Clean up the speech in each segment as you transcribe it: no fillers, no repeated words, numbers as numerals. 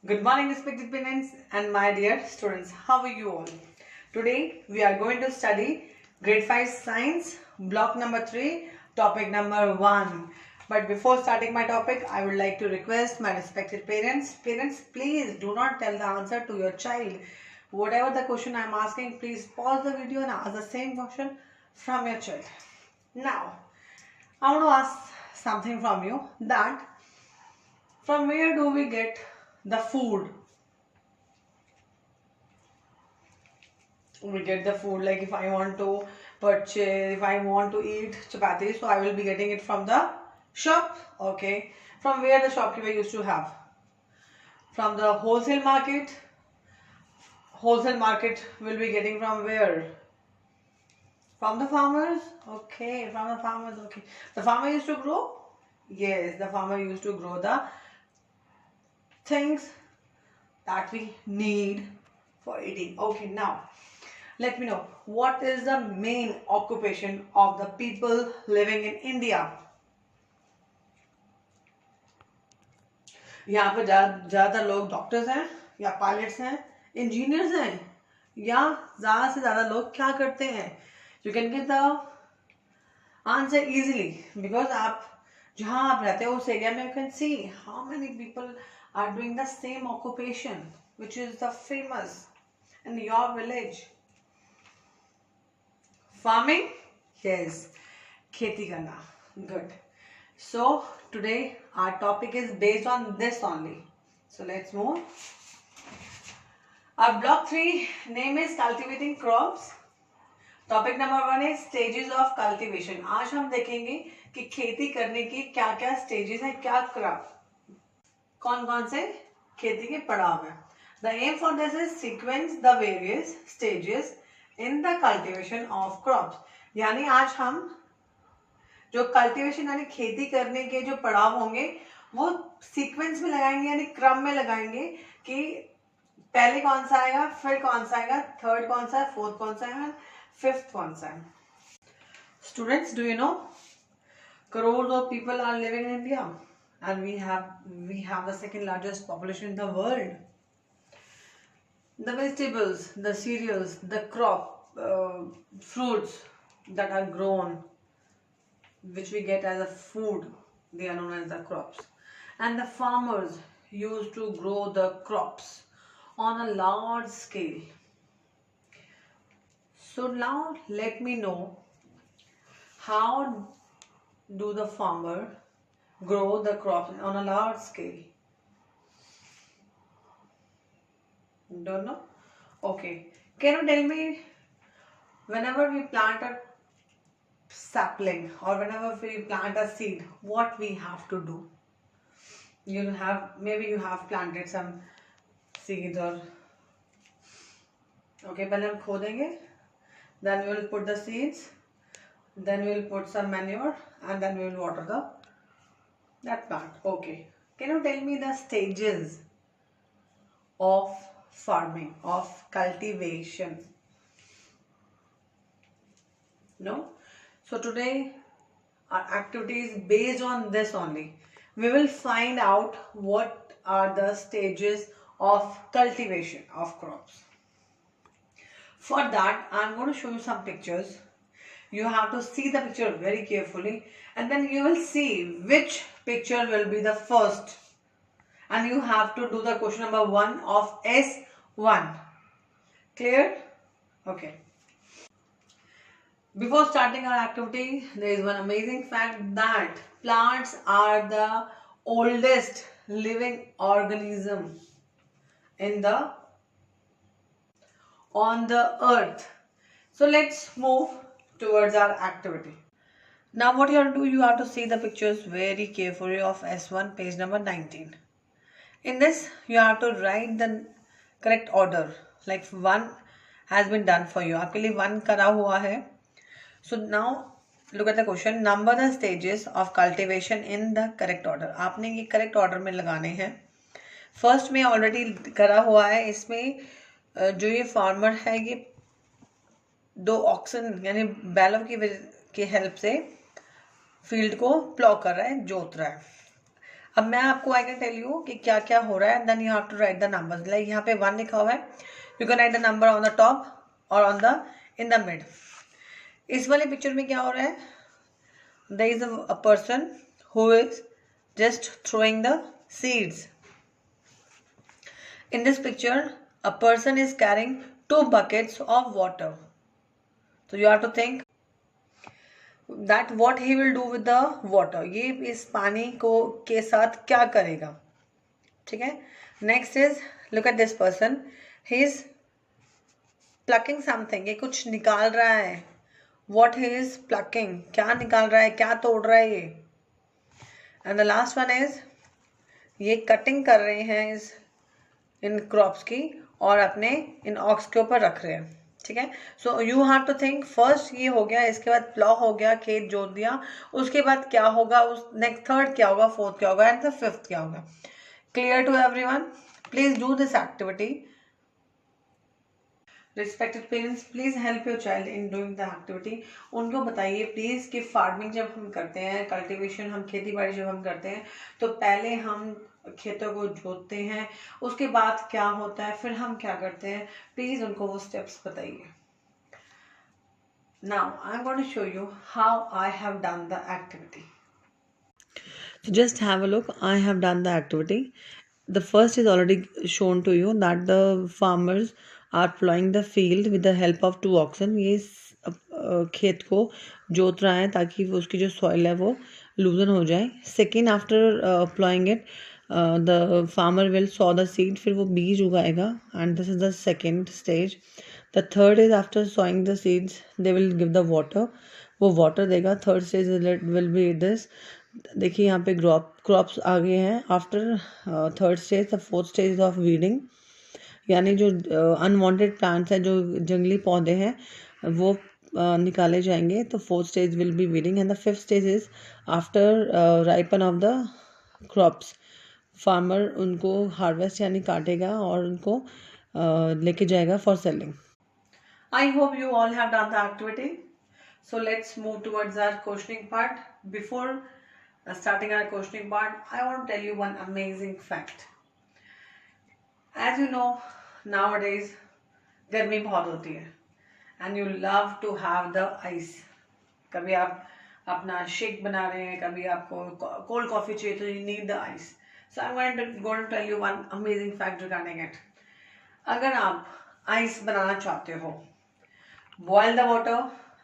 Good morning, respected parents and my dear students. How are you all? Today we are going to study grade 5 science, block number 3, topic number 1. But before starting my topic, I would like to request my respected parents. Parents, please do not tell the answer to your child. Whatever the question I am asking, please pause the video and ask the same question from your child. Now, I want to ask something from you, that from where do we get the food? We get the food, like if I want to purchase, if I want to eat chapati, so I will be getting it from the shop. Okay, from where the shopkeeper used to have? From the wholesale market. Wholesale market will be getting from where? From the farmers. Okay, from the farmers. Okay, the farmer used to grow. Yes, the farmer used to grow the things that we need for eating. Okay, now let me know, what is the main occupation of the people living in India? यहाँ पे ज़्यादातर लोग doctors हैं या pilots हैं, engineers हैं, या ज़्यादा से ज़्यादा लोग क्या करते हैं? You can give the answer easily, because आप जहाँ आप रहते हो उस एरिया में you can see how many people are doing the same occupation which is the famous in your village. Farming? Yes. Kheti karna. Good. So today our topic is based on this only. So let's move. Our block 3 name is cultivating crops. Topic number 1 है stages of cultivation. आज हम देखेंगे कि खेती करने की क्या क्या स्टेजेस हैं, क्या क्रॉप, कौन कौन से खेती के पड़ाव है. The aim for this is sequence the various stages in the cultivation of crops. यानी आज हम जो कल्टीवेशन यानी खेती करने के जो पड़ाव होंगे वो सीक्वेंस में लगाएंगे, यानी क्रम में लगाएंगे कि पहले कौन सा आएगा, फिर कौन सा आएगा, थर्ड कौन सा है, फोर्थ कौन सा है, फिफ्थ कौन सा है. Students, do you no crores of people are living in India and we have the second largest population in the world. The vegetables, the cereals, the crop, fruits that are grown, which we get as a food, they are known as the crops. And the farmers used to grow the crops on a large scale. So now let me know, how do the farmer grow the crops on a large scale? Don't know? Okay. Can you tell me, whenever we plant a sapling or whenever we plant a seed, what we have to do? Maybe you have planted some seeds or okay, पहले हम खोदेंगे, then we will put the seeds, then we will put some manure and then we will water that plant. Okay, can you tell me the stages of farming, of cultivation? No? So today our activity is based on this only. We will find out what are the stages of cultivation of crops. For that, I am going to show you some pictures. You have to see the picture very carefully and then you will see which picture will be the first. And you have to do the question number 1 of S1. Clear? Okay. Before starting our activity, there is one amazing fact that plants are the oldest living organism on the earth. So let's move towards our activity. Now what you have to do, you have to see the pictures very carefully of S1, page number 19. In this, you have to write the correct order. Like 1 has been done for you. आपके लिए 1 करा हुआ है. So now look at the question. Number the stages of cultivation in the correct order. आपने ये correct order में लगाने हैं. First में already करा हुआ है. इसमें जो ये फार्मर है ये 2 ऑक्सन यानी बैलों की हेल्प से फील्ड को प्लॉ कर रहा है, जोत रहा है. अब मैं आपको आई कैन टेल यू कि क्या क्या हो रहा है, then you have to write the numbers. Like यहाँ पे 1 लिखा हुआ है, you can write the number on the top और on the in the mid. इस वाले पिक्चर में क्या हो रहा है, there is a person who is just throwing the seeds. In this picture, a person is carrying 2 buckets of water. So you have to think that what he will do with the water. ये इस पानी को के साथ क्या करेगा, ठीक है। Next is look at this person. He is plucking something. ये कुछ निकाल रहा है. What he is plucking? क्या निकाल रहा है, क्या तोड़ रहा है ये। And the last one is ये कटिंग कर रहे हैं इस इन क्रॉप्स की और अपने इन ऑक्स के ऊपर रख रहे हैं, ठीक है। So you have to think, first ये हो गया, इसके बाद प्लॉ हो गया, खेत जोत दिया, उसके बाद क्या होगा, उस नेक्स्ट थर्ड क्या होगा, फोर्थ क्या होगा एंड द फिफ्थ क्या होगा। Clear to everyone? Please do this activity. Respected parents, please help your child in doing the activity. उनको बताइए प्लीज कि फार्मिंग जब हम करते हैं, कल्टीवेशन, हम खेती बाड़ी जब हम करते हैं तो पहले हम खेतों को जोतते हैं, उसके बाद क्या होता है, फिर हम क्या करते हैं, प्लीज उनको वो स्टेप्स बताइए। Now I am going to show you how I have done the activity. So just have a look. I have done the activity. The first is already shown to you that the farmers are plowing the field with the help of 2 oxen. ये खेत को जोत रहा है ताकि वो उसकी जो सॉइल है वो लूजन हो जाए। Second, after ploughing it the farmer will sow the seed, फिर वो बीज उगाएगा and this is the second stage. The third is after sowing the seeds they will give the water, वो वाटर देगा। Third stage will be this, देखिए यहाँ पे crops आ गए हैं। After third stage the fourth stage of weeding, यानी जो अनवांटेड प्लांट्स हैं, जो जंगली पौधे हैं वो निकाले जाएंगे। तो fourth stage will be weeding and the fifth stage is after ripen of the crops, farmer उनको हार्वेस्ट यानी काटेगा और उनको लेके जाएगा for selling. I hope you all have done the activity. So let's move towards our questioning part. Before starting our questioning part, I want to tell you one amazing fact. As you know, nowadays गर्मी बहुत होती है and you love to have the ice. कभी आप अपना shake बना रहे हैं, कभी आपको कोल्ड कॉफी चाहिए तो you need the ice. So I'm going to tell you one amazing fact regarding it. अगर आप आइस बनाना चाहते हो, boil the water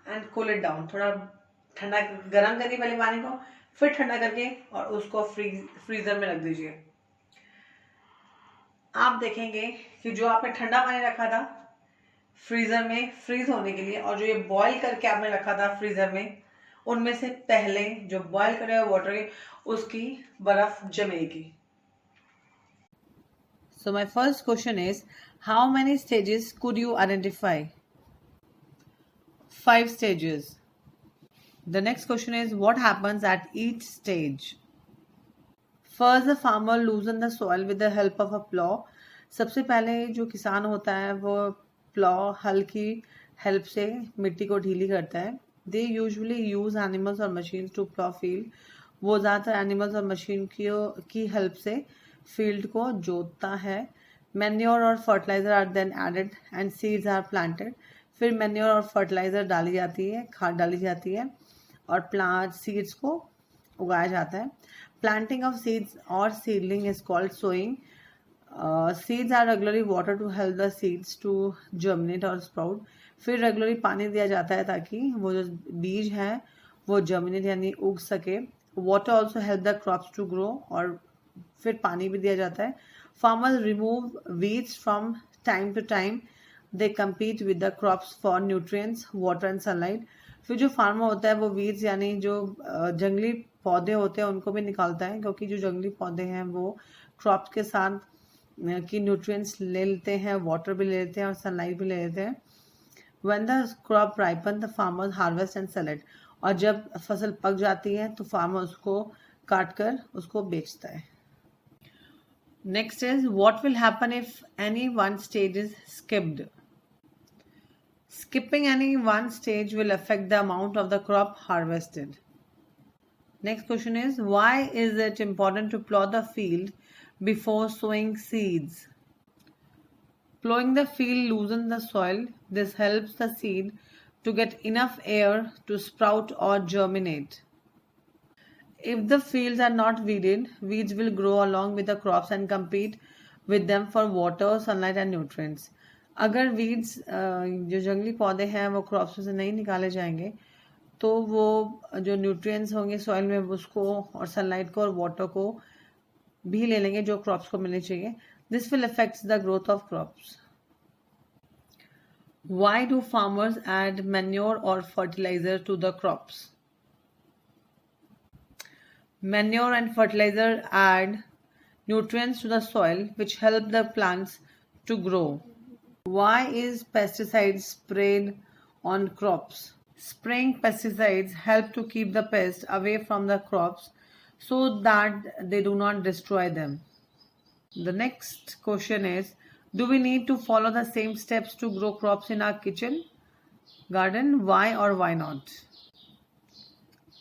and cool it down. थोड़ा ठंडा गर्म करिए पहले पानी को, फिर ठंडा करके और उसको फ्रीजर में रख दीजिए। आप देखेंगे कि जो आपने ठंडा पानी रखा था फ्रीजर में फ्रीज होने के लिए और जो ये बॉईल करके आपने रखा था फ्रीजर में, उनमें से पहले जो बॉईल करे हुए वाटर है उसकी बर्फ जमेगी। So my first question is, how many stages could you identify? 5 stages. The next question is, what happens at each stage? First, the farmer loosens the soil with the help of a plow. सबसे पहले जो किसान होता है वो plough, हल की help से मिट्टी को ढीली करता है। They usually use animals or machines to plow field. वो ज़्यादातर एनिमल्स और मशीन की हेल्प से फील्ड को जोतता है। मैन्योर और fertiliser are then added and seeds are planted. फिर मैन्योर और फर्टिलाइजर डाली जाती है, खाद डाली जाती है और प्लांट सीड्स को उगाया जाता है। प्लांटिंग ऑफ सीड्स और seedling is called sowing. Seeds are regularly water to help the seeds to germinate और स्प्राउट। फिर रेगुलरली पानी दिया जाता है ताकि वो जो बीज है वो जर्मिनेट यानी उग सके। Water also help the crops to grow, और फिर पानी भी दिया जाता है। Farmers remove weeds from time to time. They compete with the crops for nutrients, water and sunlight. फिर जो फार्मर होता है वो वीड्स यानी जो जंगली पौधे होते हैं उनको भी निकालता है, क्योंकि जो जंगली पौधे हैं वो क्रॉप्स के साथ की न्यूट्रिएंट्स ले लेते हैं, वाटर भी ले लेते हैं और सनलाइट भी ले लेते हैं। When the crop ripen the farmers harvest and sell it. और जब फसल पक जाती है तो फार्मर उसको काट कर उसको बेचता है। Next is, what will happen if any one stage is skipped? Skipping any one stage will affect the amount of the crop harvested. Next question is, why is it important to plow the field before sowing seeds? Plowing the field loosens the soil. This helps the seed to get enough air to sprout or germinate. If the fields are not weeded, weeds will grow along with the crops and compete with them for water, sunlight and nutrients. अगर weeds जो जंगली पौधे हैं वो crops में से नहीं निकाले जाएंगे तो वो जो न्यूट्रिएंट्स होंगे सॉइल में उसको और सनलाइट को और वाटर को भी ले लेंगे जो क्रॉप्स को मिलने चाहिए. This will affect the growth of crops. Why do farmers add manure or fertilizer to the crops? Manure and fertilizer add nutrients to the soil which help the plants to grow. Why is pesticides sprayed on crops? Spraying pesticides help to keep the pests away from the crops so that they do not destroy them. The next question is, do we need to follow the same steps to grow crops in our kitchen garden? Why or why not?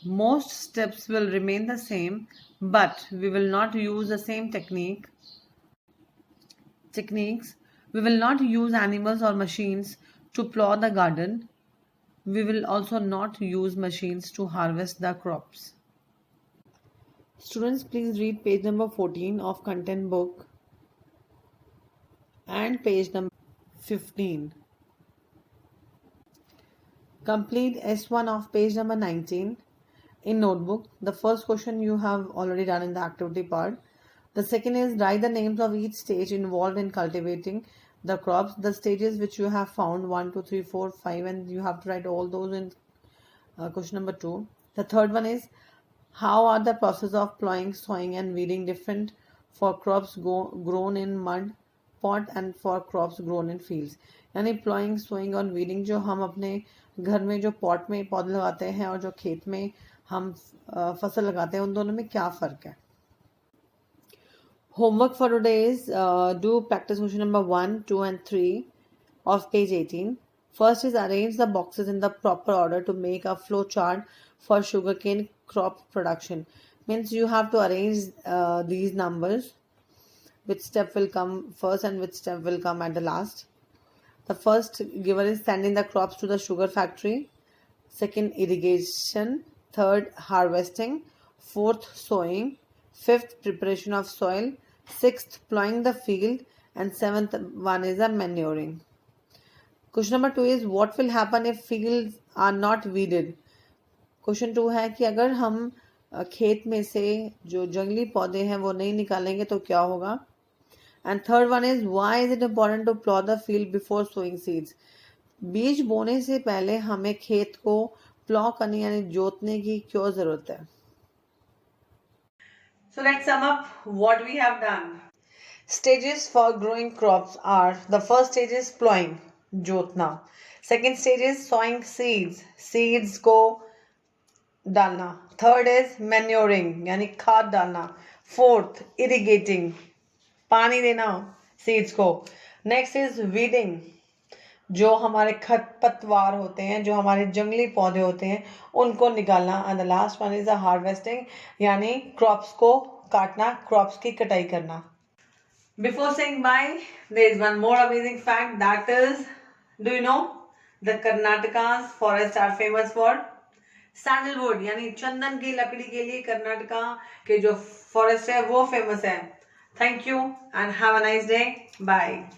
Most steps will remain the same, but we will not use the same techniques. We will not use animals or machines to plow the garden. We will also not use machines to harvest the crops. Students, please read page number 14 of content book and page number 15. Complete S1 of page number 19 in notebook. The first question you have already done in the activity part. The second is, write the names of each stage involved in cultivating the crops. The stages which you have found 1, 2, 3, 4, 5, and you have to write all those in question number 2. The third one is, how are the process of plowing, sowing and weeding different for crops grown in mud pot and for crops grown in fields? यानी ploughing, sowing और weeding जो हम अपने घर में जो pot में पौधे लगाते हैं और जो खेत में हम फसल लगाते हैं उन दोनों में क्या फ़र्क है. Homework for today is do practice question number 1, 2 and 3 of page 18. First is arrange the boxes in the proper order to make a flow chart for sugarcane crop production. Means you have to arrange these numbers. Which step will come first and which step will come at the last. The first given is sending the crops to the sugar factory. Second, irrigation. Third, harvesting. Fourth, sowing. Fifth, preparation of soil. Sixth, plowing the field. And seventh one is a manuring. Question number 2 is, what will happen if fields are not weeded? Question 2 है कि अगर हम खेत में से जो जंगली पौधे हैं वो नहीं निकालेंगे तो क्या होगा. And third one is, why is it important to plow the field before sowing seeds? बीज बोने से पहले हमें खेत को प्लॉ करने यानी जोतने की क्यों जरूरत है. So let's sum up what we have done. Stages for growing crops are, the first stage is plowing, जोतना. Second stage is sowing seeds, seeds को डालना. Third is manuring यानी खाद डालना. Fourth, irrigating, पानी देना सीड्स को. नेक्स्ट इज वीडिंग, जो हमारे खरपतवार होते हैं, जो हमारे जंगली पौधे होते हैं उनको निकालना. And the last one is the harvesting यानी क्रॉप्स को काटना, क्रॉप्स की कटाई करना. Before saying bye, there is one more amazing fact, that is, do you know the Karnataka's forest are famous for sandalwood यानी चंदन की लकड़ी के लिए कर्नाटका के जो फॉरेस्ट है वो फेमस है. Thank you and have a nice day. Bye.